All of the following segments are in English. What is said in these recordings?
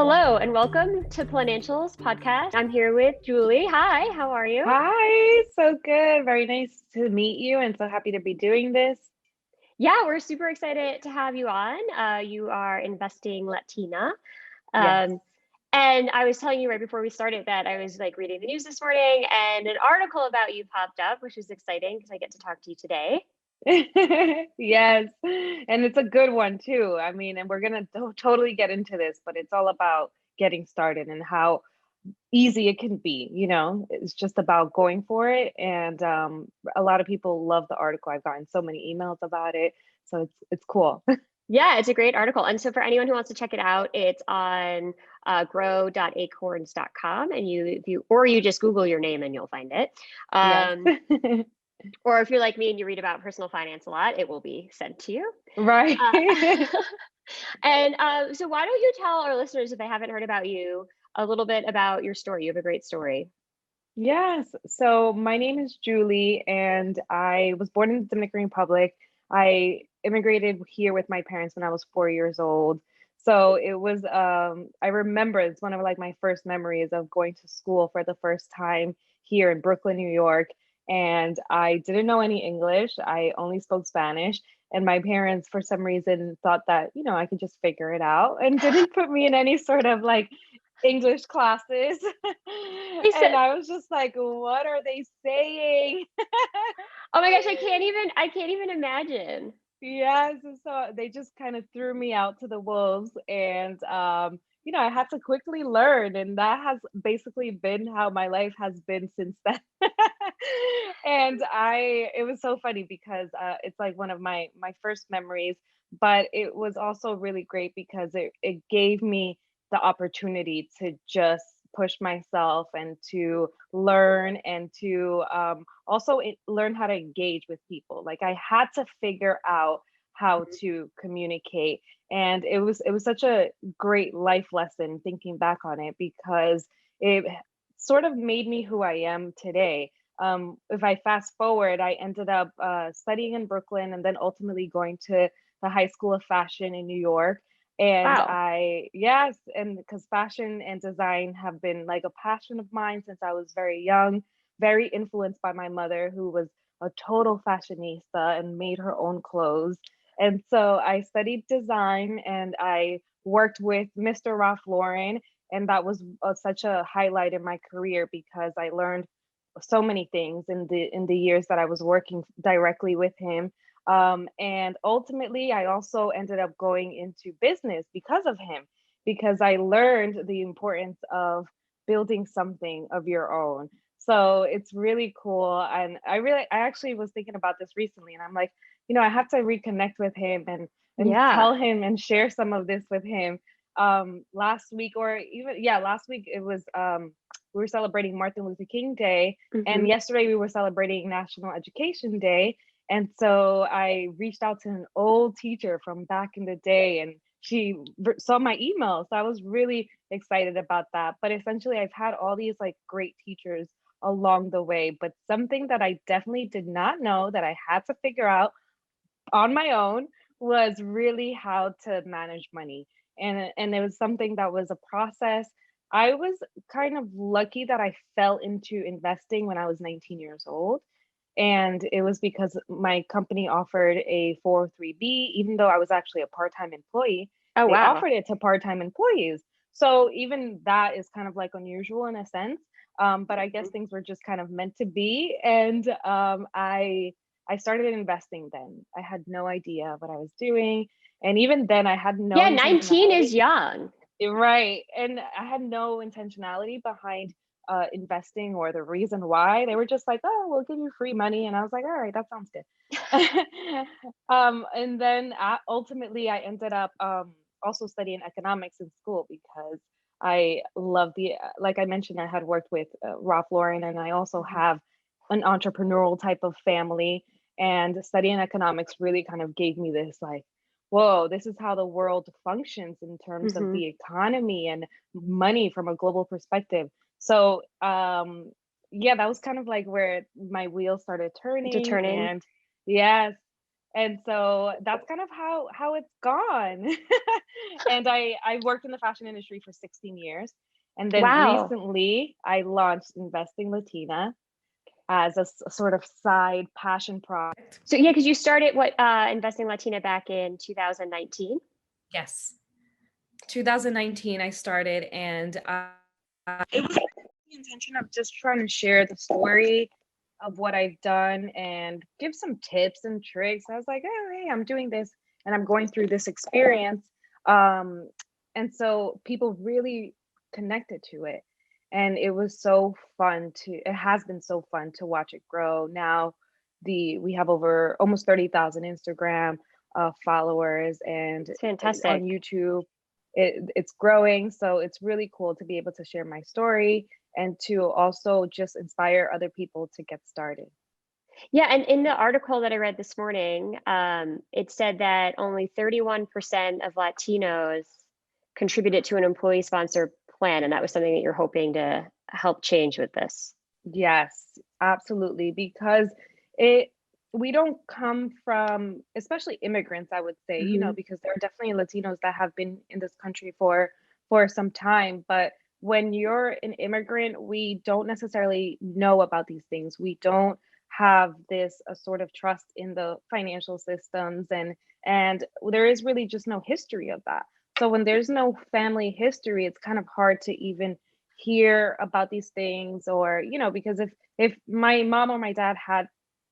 Hello and welcome to Planancial's podcast. I'm here with Julie. Hi, how are you? Hi, so good. Very nice to meet you and so happy to be doing this. Yeah, we're super excited to have you on. You are Investing Latina. Yes. Um, and I was telling you right before we started that I was like reading the news this morning and an article about you popped up, which is exciting because I get to talk to you today. Yes. And it's a good one too. I mean, and we're going to totally get into this, but it's all about getting started and how easy it can be, It's just about going for it. And a lot of people love the article. I've gotten so many emails about it. So it's cool. Yeah, it's a great article. And so for anyone who wants to check it out, it's on grow.acorns.com and you just Google your name and you'll find it. Yes. Or if you're like me and you read about personal finance a lot, it will be sent to you. Right. Uh, and so why don't you tell our listeners, if they haven't heard about you, a little bit about your story? You have a great story. Yes. So my name is Julie, and I was born in the Dominican Republic. I immigrated here with my parents when I was 4 years old. So it was, I remember it's one of like my first memories of going to school for the first time here in Brooklyn, New York. And I didn't know any English. I only spoke Spanish. And my parents, for some reason, thought that, I could just figure it out and didn't put me in any sort of like English classes. They And said, I was just like, what are they saying? "Oh my gosh, I can't even imagine." Yes, and so they just kind of threw me out to the wolves, and I had to quickly learn, and that has basically been how my life has been since then. And it was so funny because it's like one of my first memories, but it was also really great because it gave me the opportunity to just push myself and to learn and to also learn how to engage with people. Like I had to figure out how to communicate, and it was such a great life lesson thinking back on it because it sort of made me who I am today. If I fast forward, I ended up studying in Brooklyn and then ultimately going to the High School of Fashion in New York. And Wow. yes, and because fashion and design have been like a passion of mine since I was very young, very influenced by my mother, who was a total fashionista and made her own clothes. And so I studied design and I worked with Mr. Ralph Lauren. And that was such a highlight in my career because I learned so many things in the years that I was working directly with him. And ultimately, I also ended up going into business because of him, because I learned the importance of building something of your own. So it's really cool. And I actually was thinking about this recently, and I'm like, I have to reconnect with him and Yeah. tell him and share some of this with him. Last week, or even, yeah, last week it was, we were celebrating Martin Luther King Day, and Hmm. yesterday we were celebrating National Education Day. And so I reached out to an old teacher from back in the day, and she saw my email. So I was really excited about that. But essentially, I've had all these like great teachers along the way. But something that I definitely did not know that I had to figure out on my own was really how to manage money. And it was something that was a process. I was kind of lucky that I fell into investing when I was 19 years old. And it was because my company offered a 403B, even though I was actually a part-time employee, Oh, they wow. offered it to part-time employees. So even that is kind of like unusual in a sense. But I guess Mhm. things were just kind of meant to be. And I started investing then. I had no idea what I was doing. And even then I had no Yeah, 19 intentionality. is young. Right. And I had no intentionality behind investing or the reason why. They were just like, oh, we'll give you free money. And I was like, all right, that sounds good. And then ultimately, I ended up also studying economics in school because I love like I mentioned, I had worked with Ralph Lauren, and I also Mhm. have an entrepreneurial type of family. And studying economics really kind of gave me this like, whoa, this is how the world functions in terms of Mhm. the economy and money from a global perspective. So, yeah, that was kind of like where my wheels started To turning. turn in. And yes, And so that's kind of how it's gone. And I worked in the fashion industry for 16 years. And then Wow. recently I launched Investing Latina as a sort of side passion project. So yeah, because you started Investing Latina back in 2019. Yes. 2019 I started, and It was the intention of just trying to share the story of what I've done and give some tips and tricks. I was like, oh, hey, I'm doing this and I'm going through this experience. Um, and so people really connected to it. And it was so fun it has been so fun to watch it grow. Now we have over almost 30,000 Instagram followers, and It's on fantastic. YouTube it's growing. So it's really cool to be able to share my story and to also just inspire other people to get started. Yeah, and in the article that I read this morning, it said that only 31% of Latinos contributed to an employee sponsored plan, and that was something that you're hoping to help change with this. Yes, absolutely. Because it we don't come from, especially immigrants, I would say, Hmm. because there are definitely Latinos that have been in this country for some time. But when you're an immigrant, we don't necessarily know about these things. We don't have this a sort of trust in the financial systems, and there is really just no history of that. So when there's no family history, it's kind of hard to even hear about these things, or because if my mom or my dad had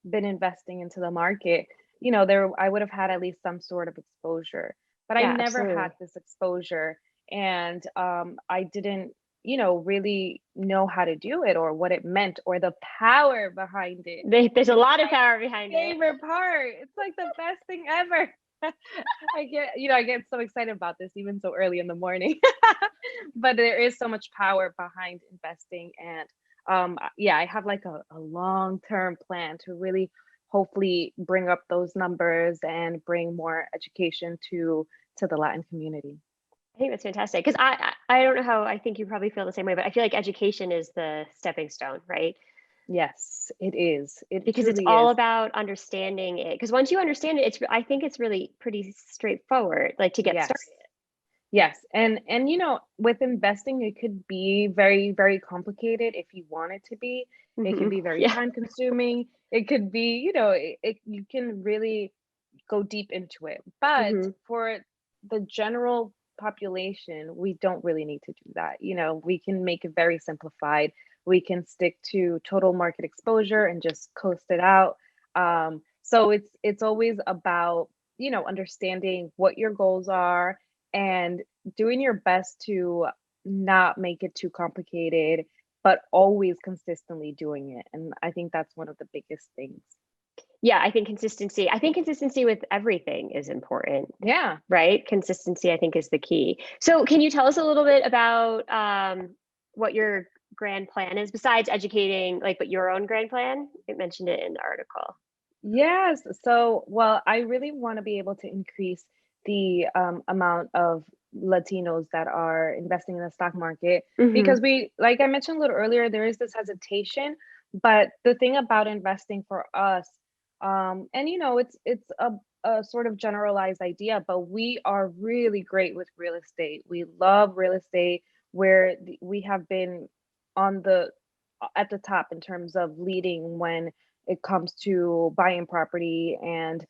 been investing into the market, there I would have had at least some sort of exposure, but I Yeah, never had absolutely. this exposure. And I didn't really know how to do it, or what it meant, or the power behind it, There's a which is lot of my power behind it. favorite part. It's like the best thing ever. I get so excited about this even so early in the morning. But there is so much power behind investing. And yeah, I have like a long-term plan to really hopefully bring up those numbers and bring more education to the Latin community. I think that's fantastic because I don't know how, I think you probably feel the same way, but I feel like education is the stepping stone, right? Yes, it is. It Because it's truly all is. about understanding it. Because once you understand it, I think it's really pretty straightforward, like to get started. Yes. Yes, and with investing, it could be very, very complicated if you want it to be. It could Hmm. be very Yeah. time consuming. It could be, you can really go deep into it. But Hmm. for the general population, we don't really need to do that. We can make it very simplified. We can stick to total market exposure and just coast it out. So it's always about, understanding what your goals are and doing your best to not make it too complicated, but always consistently doing it. And I think that's one of the biggest things. Yeah, I think consistency with everything is important, Yeah. right? Consistency, I think, is the key. So can you tell us a little bit about what your grand plan is besides educating, like, but your own grand plan? It mentioned it in the article. Yes. So, well, I really want to be able to increase the amount of Latinos that are investing in the stock market, Hmm. because like I mentioned a little earlier, there is this hesitation. But the thing about investing for us, and it's a sort of generalized idea, but we are really great with real estate. We love real estate, where we have been on the at the top in terms of leading when it comes to buying property and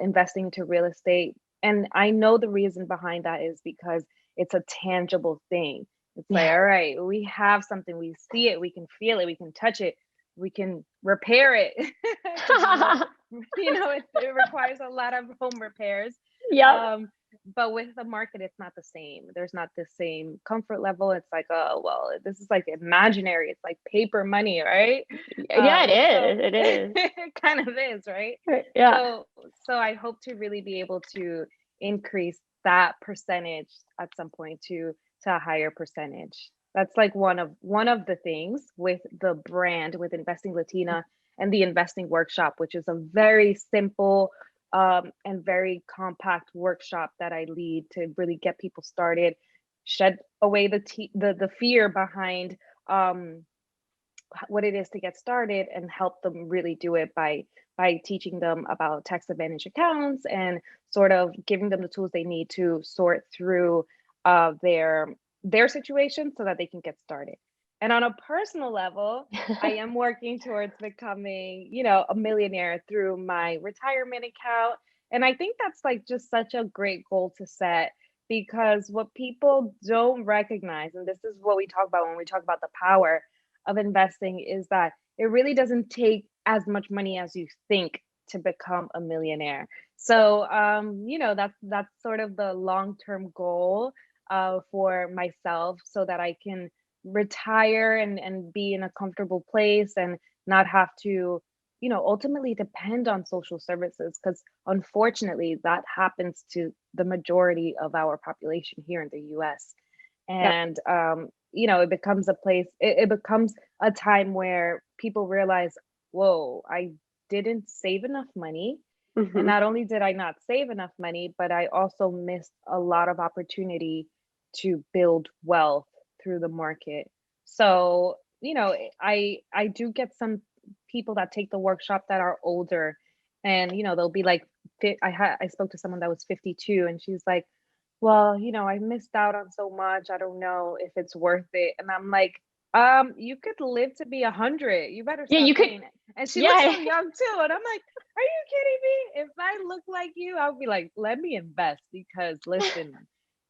investing into real estate. And I know the reason behind that is because it's a tangible thing. It's like, Yeah. all right, we have something, we see it, we can feel it, we can touch it, we can repair it. Because it requires a lot of home repairs. Yep. Um, but with the market, it's not the same. There's not the same comfort level. It's like, oh, well, this is like imaginary. It's like paper money, right? Yeah, it So is. It is. it kind of is, right? Yeah. So I hope to really be able to increase that percentage at some point to a higher percentage. That's like one of the things with the brand, with Investing Latina and the investing workshop, which is a very simple and very compact workshop that I lead to really get people started, shed away the fear behind um, what it is to get started and help them really do it by teaching them about tax advantage accounts and sort of giving them the tools they need to sort through their situation so that they can get started. And on a personal level, I am working towards becoming, a millionaire through my retirement account. And I think that's like just such a great goal to set, because what people don't recognize, and this is what we talk about when we talk about the power of investing, is that it really doesn't take as much money as you think to become a millionaire. So, that's sort of the long-term goal for myself, so that I can retire and be in a comfortable place and not have to, ultimately depend on social services, because unfortunately that happens to the majority of our population here in the US. Yep. And it becomes a place, it becomes a time where people realize, whoa, I didn't save enough money. And Mhm. not only did I not save enough money, but I also missed a lot of opportunity to build wealth through the market. So, I do get some people that take the workshop that are older, and they'll be like, I spoke to someone that was 52, and she's like, well, I missed out on so much. I don't know if it's worth it. And I'm like, you could live to be 100. You better Yeah, stop you could. playing it. And she looks so Yeah. young too. And I'm like, are you kidding me? If I look like you, I'll be like, let me invest, because listen,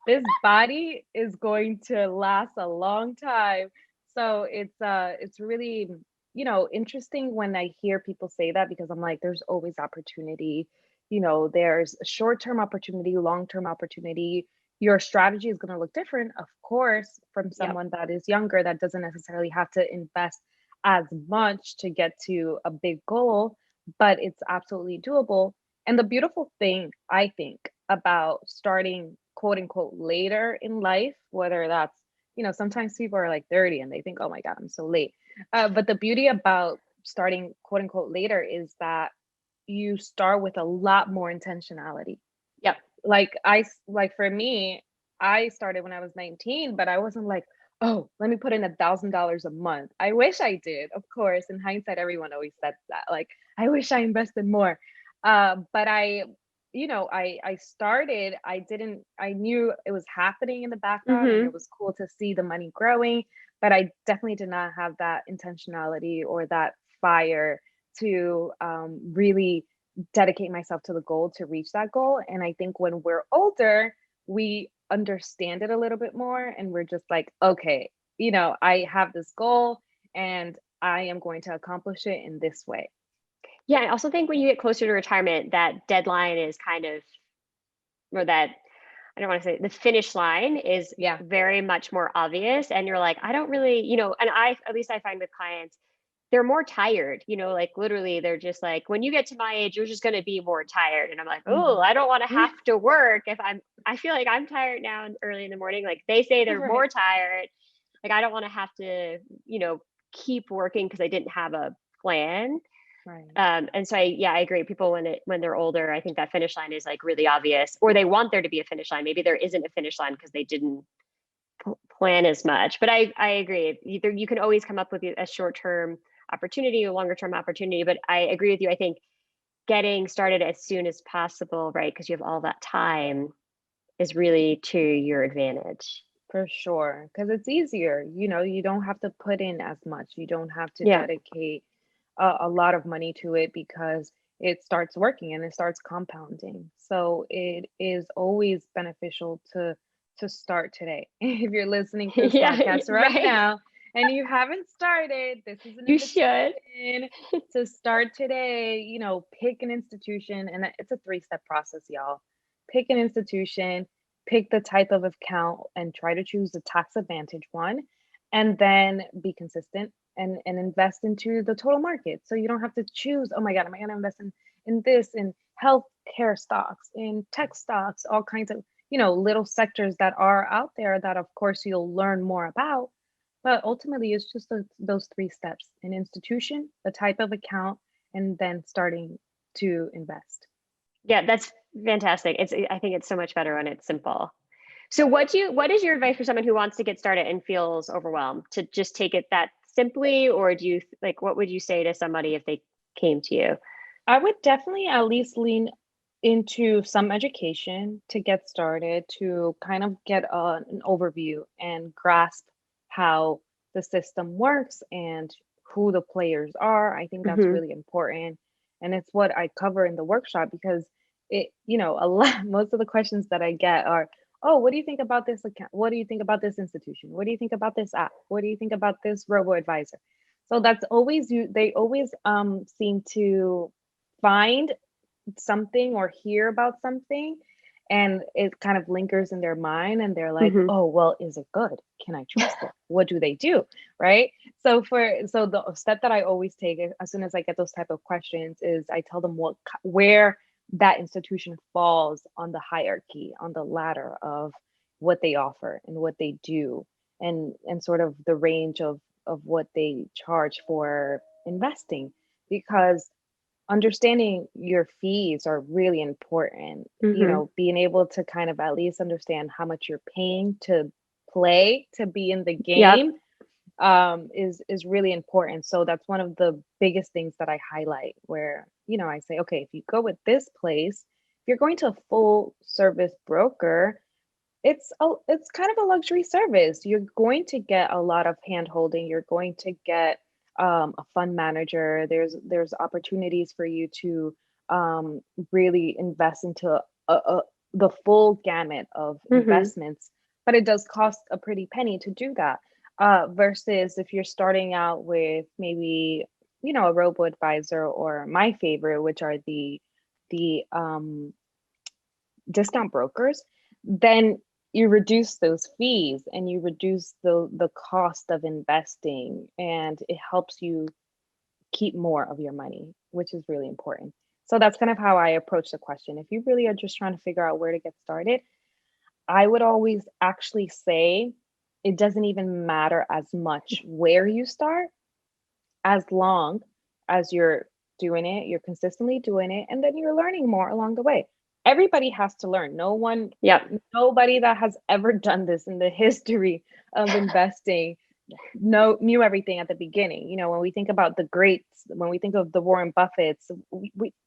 this body is going to last a long time. So it's really, interesting when I hear people say that, because I'm like, there's always opportunity. There's short-term opportunity, long-term opportunity. Your strategy is going to look different, of course, from Yep. someone that is younger, that doesn't necessarily have to invest as much to get to a big goal, but it's absolutely doable. And the beautiful thing, I think, about starting quote unquote later in life, whether that's, sometimes people are like 30 and they think, oh my God, I'm so late. But the beauty about starting quote unquote later is that you start with a lot more intentionality. Yep. Like for me, I started when I was 19, but I wasn't like, oh, let me put in $1,000 a month. I wish I did, of course. In hindsight, everyone always says that. Like, I wish I invested more. But I started, I knew it was happening in the background and it Mhm. was cool to see the money growing, but I definitely did not have that intentionality or that fire to really dedicate myself to the goal to reach that goal. And I think when we're older, we understand it a little bit more, and we're just like, okay, I have this goal and I am going to accomplish it in this way. Yeah, I also think when you get closer to retirement, that deadline is kind of, or that, I don't want to say, the finish line is Yeah. very much more obvious. And you're like, I don't really, and at least I find with clients, they're more tired, like literally they're just like, when you get to my age, you're just going to be more tired. And I'm like, oh, Mhm. I don't want to have to work if I feel like I'm tired now early in the morning. Like they say they're Right. more tired. Like I don't want to have to, keep working because I didn't have a plan. Right. And so I agree. People when they're older, I think that finish line is like really obvious, or they want there to be a finish line. Maybe there isn't a finish line because they didn't plan as much. But I agree. Either you can always come up with a short term opportunity, a longer term opportunity. But I agree with you. I think getting started as soon as possible, right? Because you have all that time, is really to your advantage. For sure. Because it's easier. You don't have to put in as much. You don't have to Yeah. dedicate a lot of money to it, because it starts working and it starts compounding. So it is always beneficial to start today. If you're listening to this Yeah. podcast right Right. now and you haven't started, this is an You should. invitation to start today. Pick an institution, and it's a three-step process, y'all. Pick an institution, pick the type of account, and try to choose the tax advantage one, and then be consistent and invest into the total market. So you don't have to choose, oh my God, am I going to invest in this, in healthcare stocks, in tech stocks, all kinds of, little sectors that are out there that of course you'll learn more about. But ultimately it's just those three steps: an institution, the type of account, and then starting to invest. Yeah, that's fantastic. I think it's so much better when it's simple. So what is your advice for someone who wants to get started and feels overwhelmed to just take it that simply, or do you like, what would you say to somebody if they came to you? I would definitely at least lean into some education to get started, to kind of get an overview and grasp how the system works and who the players are. I think that's Hmm. really important. And it's what I cover in the workshop because a lot, most of the questions that I get are, oh, what do you think about this account? What do you think about this institution? What do you think about this app? What do you think about this robo advisor? So that's always you, they always seem to find something or hear about something and it kind of lingers in their mind and they're like, Hmm. oh, well, is it good? Can I trust it? What do they do? Right. So the step that I always take as soon as I get those type of questions is I tell them where that institution falls on the hierarchy, on the ladder of what they offer and what they do, and sort of the range of what they charge for investing, because understanding your fees are really important. Hmm. Being able to kind of at least understand how much you're paying to play, to be in the Yep. game, is really important. So that's one of the biggest things that I highlight, where I say, okay, if you go with this place, if you're going to a full service broker, it's kind of a luxury service. You're going to get a lot of hand holding. You're going to get a fund manager. There's opportunities for you to really invest into the full gamut of Hmm. investments, but it does cost a pretty penny to do that. Versus if you're starting out with maybe a robo advisor, or my favorite, which are the discount brokers, then you reduce those fees and you reduce the cost of investing, and it helps you keep more of your money, which is really important. So that's kind of how I approach the question. If you really are just trying to figure out where to get started, I would always actually say it doesn't even matter as much where you start, as long as you're doing it, you're consistently doing it, and then you're learning more along the way. Everybody has to learn. Yep. Nobody that has ever done this in the history of investing knew everything at the beginning. When we think about the greats, when we think of the Warren Buffetts,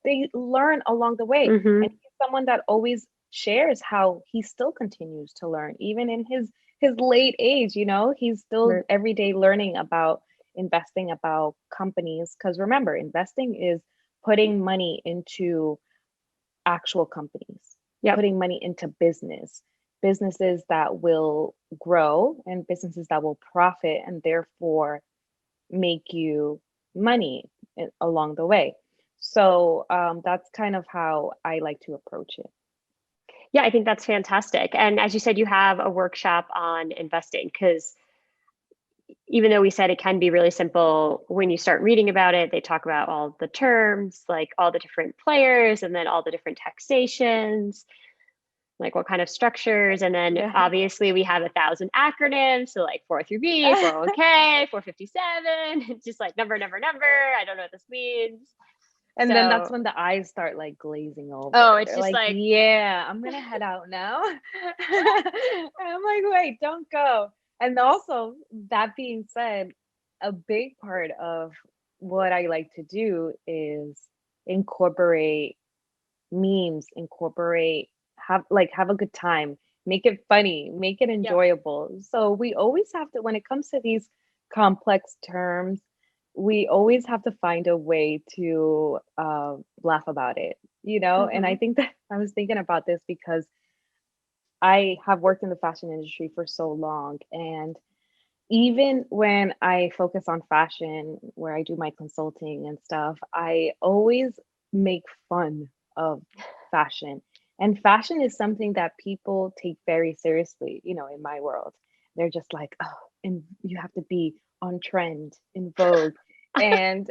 they learn along the way. And Hmm. he's someone that always shares how he still continues to learn, even in his late age. He's still Right. every day learning about investing, about companies. Because remember, investing is putting money into actual companies, Yep. putting money into businesses that will grow and businesses that will profit and therefore make you money along the way. So that's kind of how I like to approach it. Yeah, I think that's fantastic. And as you said, you have a workshop on investing, because even though we said it can be really simple, when you start reading about it, they talk about all the terms, like all the different players, and then all the different taxations, like what kind of structures. And then Yeah. obviously we have 1,000 acronyms. So like 403B, 401k, 457, just like number, number, number. I don't know what this means. And then that's So, when the eyes start like glazing oh, over. it's They're just like, like, yeah, I'm gonna head out now. And I'm like, wait, don't go. And also, that being said, a big part of what I like to do is incorporate memes, incorporate, have a good time, make it funny, make it yep. enjoyable. So we always have to, when it comes to these complex terms, we always have to find a way to laugh about it. And I Hmm. think that I was thinking about this because I have worked in the fashion industry for so long, and even when I focus on fashion, where I do my consulting and stuff, I always make fun of fashion. And fashion is something that people take very seriously, in my world. They're just like, oh, and you have to be on trend, in vogue. And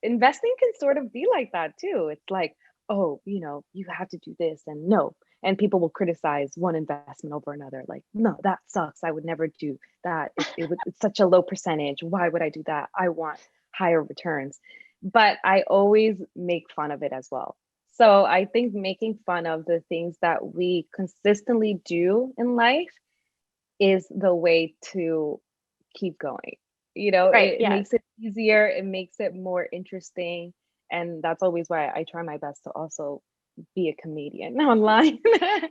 investing can sort of be like that too. It's like, oh, you have to do this, and no. And people will criticize one investment over another. Like, no, that sucks. I would never do that. It's such a low percentage. Why would I do that? I want higher returns. But I always make fun of it as well. So I think making fun of the things that we consistently do in life is the way to keep going. Right. It Yeah. makes it easier, it makes it more interesting. And that's always why I try my best to also be a comedian online.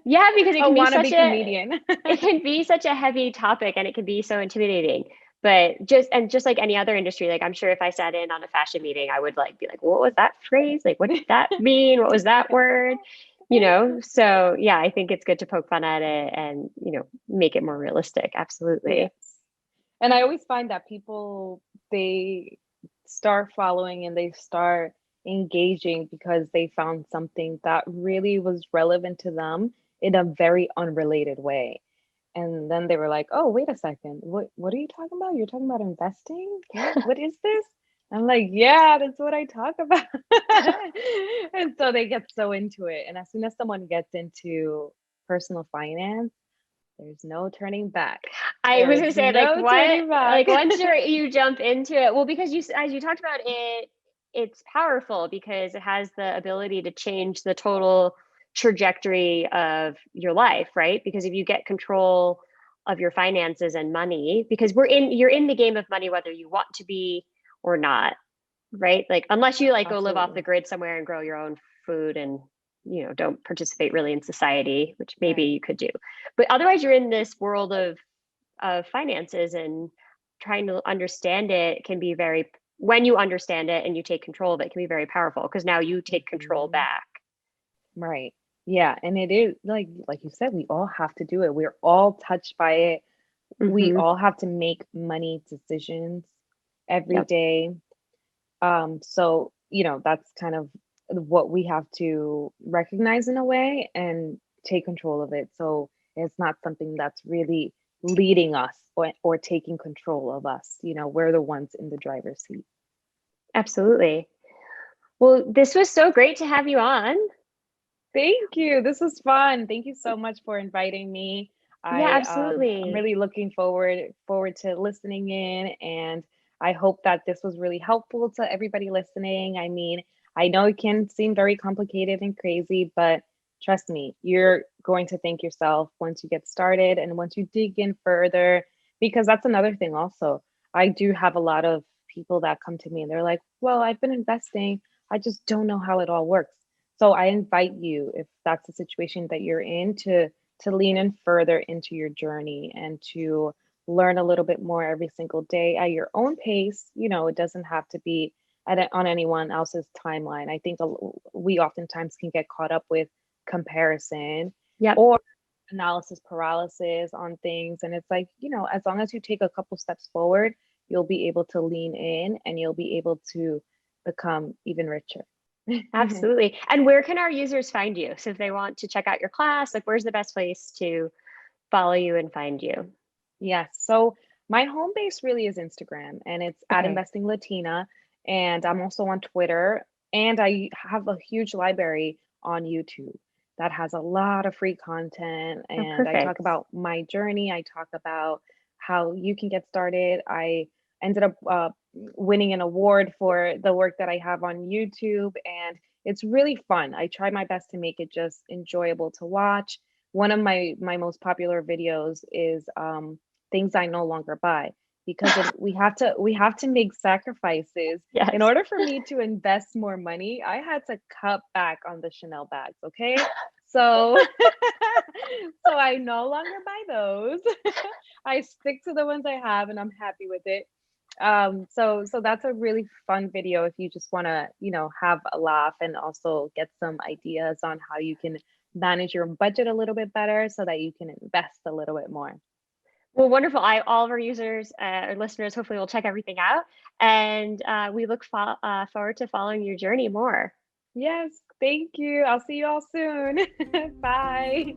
Yeah, because A wannabe comedian. it can be such a heavy topic and it can be so intimidating. But just like any other industry, like I'm sure if I sat in on a fashion meeting, I would like be like, what was that phrase? Like, what did that mean? What was that word? So yeah, I think it's good to poke fun at it and, make it more realistic. Absolutely. Yes. And I always find that people, they start following and they start engaging because they found something that really was relevant to them in a very unrelated way. And then they were like, "Oh, wait a second. What are you talking about? You're talking about investing? What is this?" I'm like, "Yeah, that's what I talk about." And so they get so into it. And as soon as someone gets into personal finance, there's no turning back. I There was is gonna say, like, no what? turning back. Like, once you jump into it, well, because as you talked about it, it's powerful because it has the ability to change the total trajectory of your life, right? Because if you get control of your finances and money, because you're in the game of money whether you want to be or not, right? Like, unless you like go live off the Absolutely. grid somewhere and grow your own food and don't participate really in society, which maybe Right. you could do. But otherwise, you're in this world of finances, and trying to understand it can be very, when you understand it and you take control of it, can be very powerful because now you take control Mhm. back. Right. Yeah, and it is like you said, we all have to do it. We're all touched by it. We Hmm. all have to make money decisions every Yep. day. So, that's kind of what we have to recognize in a way and take control of it. So it's not something that's really leading us or taking control of us. We're the ones in the driver's seat. Absolutely. Well, this was so great to have you on. Thank you. This was fun. Thank you so much for inviting me. Yeah, I'm absolutely. really looking forward to listening in, and I hope that this was really helpful to everybody listening. I mean, I know it can seem very complicated and crazy, but trust me, you're going to thank yourself once you get started and once you dig in further, because that's another thing also. I do have a lot of people that come to me and they're like, "Well, I've been investing. I just don't know how it all works." So I invite you, if that's the situation that you're in, to lean in further into your journey and to learn a little bit more every single day at your own pace. It doesn't have to be on anyone else's timeline. I think we oftentimes can get caught up with comparison Yep. or analysis paralysis on things. And it's like, as long as you take a couple steps forward, you'll be able to lean in and you'll be able to become even richer. Absolutely. And where can our users find you? So if they want to check out your class, like, where's the best place to follow you and find you? Yes. So my home base really is Instagram and it's at Okay. Investing Latina. And I'm also on Twitter. And I have a huge library on YouTube that has a lot of free content. Oh, And I talk perfect. about my journey. I talk about how you can get started. I ended up winning an award for the work that I have on YouTube. And it's really fun. I try my best to make it just enjoyable to watch. One of my most popular videos is things I no longer buy, because we have to make sacrifices. In Yes. order for me to invest more money, I had to cut back on the Chanel bags, okay? So so I no longer buy those. I stick to the ones I have and I'm happy with it. So that's a really fun video if you just want to, have a laugh and also get some ideas on how you can manage your budget a little bit better so that you can invest a little bit more. Well, wonderful. All of our users, or listeners, hopefully will check everything out. And we look forward to following your journey more. Yes, thank you. I'll see you all soon. Bye.